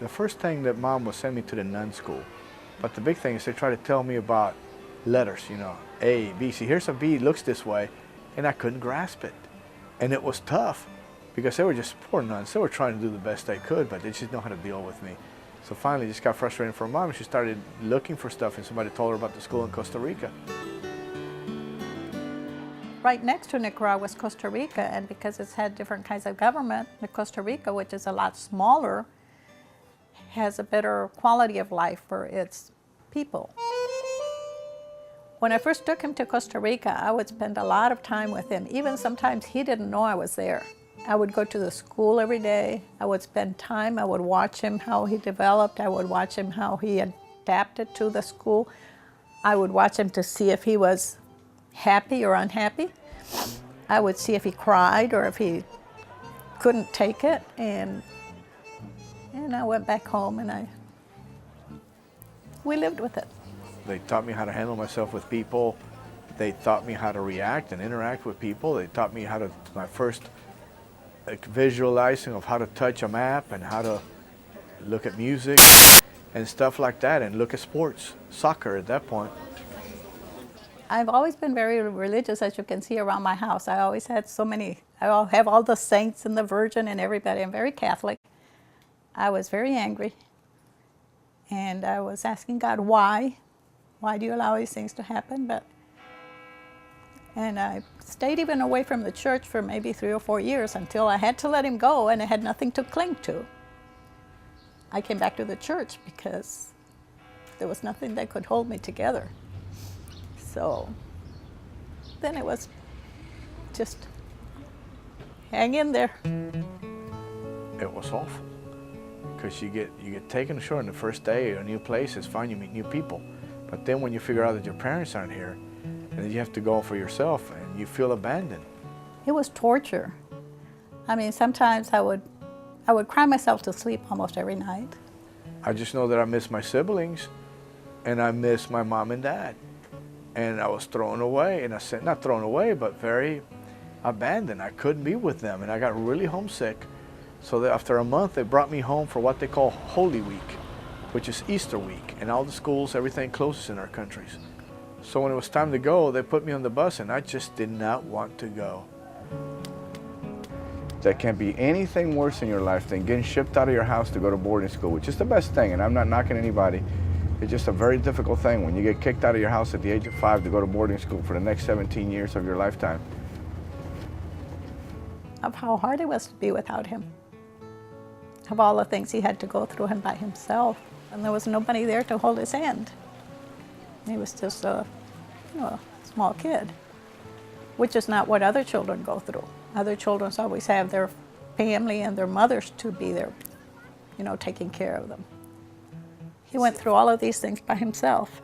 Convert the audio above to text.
the first thing that Mom was send me to the nun school. But the big thing is they try to tell me about letters, you know, A, B. See, here's a B, it looks this way, and I couldn't grasp it. And it was tough because they were just poor nuns. They were trying to do the best they could, but they just know how to deal with me. So finally, just got frustrated for Mom, and she started looking for stuff, and somebody told her about the school in Costa Rica. Right next to Nicaragua was Costa Rica, and because it's had different kinds of government, the Costa Rica, which is a lot smaller, has a better quality of life for its people. When I first took him to Costa Rica, I would spend a lot of time with him. Even sometimes he didn't know I was there. I would go to the school every day. I would spend time. I would watch him, how he developed. I would watch him, how he adapted to the school. I would watch him to see if he was happy or unhappy. I would see if he cried or if he couldn't take it. And I went back home and we lived with it. They taught me how to handle myself with people. They taught me how to react and interact with people. They taught me how to, my first visualizing of how to touch a map and how to look at music and stuff like that, and look at sports, soccer at that point. I've always been very religious, as you can see around my house. I always had I have all the saints and the Virgin and everybody. I'm very Catholic. I was very angry, and I was asking God, why? Why do you allow these things to happen? And I stayed even away from the church for maybe 3 or 4 years until I had to let him go and I had nothing to cling to. I came back to the church because there was nothing that could hold me together. So then it was just hang in there. It was awful because you get taken ashore on the first day, a new place, it's fine, you meet new people. But then when you figure out that your parents aren't here, and then you have to go for yourself, and you feel abandoned. It was torture. I mean, sometimes I would cry myself to sleep almost every night. I just know that I miss my siblings, and I miss my mom and dad. And I was thrown away, and I said, not thrown away, but very abandoned. I couldn't be with them, and I got really homesick. So that after a month, they brought me home for what they call Holy Week, which is Easter week, and all the schools, everything closes in our countries. So when it was time to go, they put me on the bus, and I just did not want to go. There can't be anything worse in your life than getting shipped out of your house to go to boarding school, which is the best thing, and I'm not knocking anybody. It's just a very difficult thing when you get kicked out of your house at the age of 5 to go to boarding school for the next 17 years of your lifetime. Of how hard it was to be without him. Of all the things he had to go through him by himself. And there was nobody there to hold his hand. He was just a small kid, which is not what other children go through. Other children always have their family and their mothers to be there, taking care of them. He went through all of these things by himself.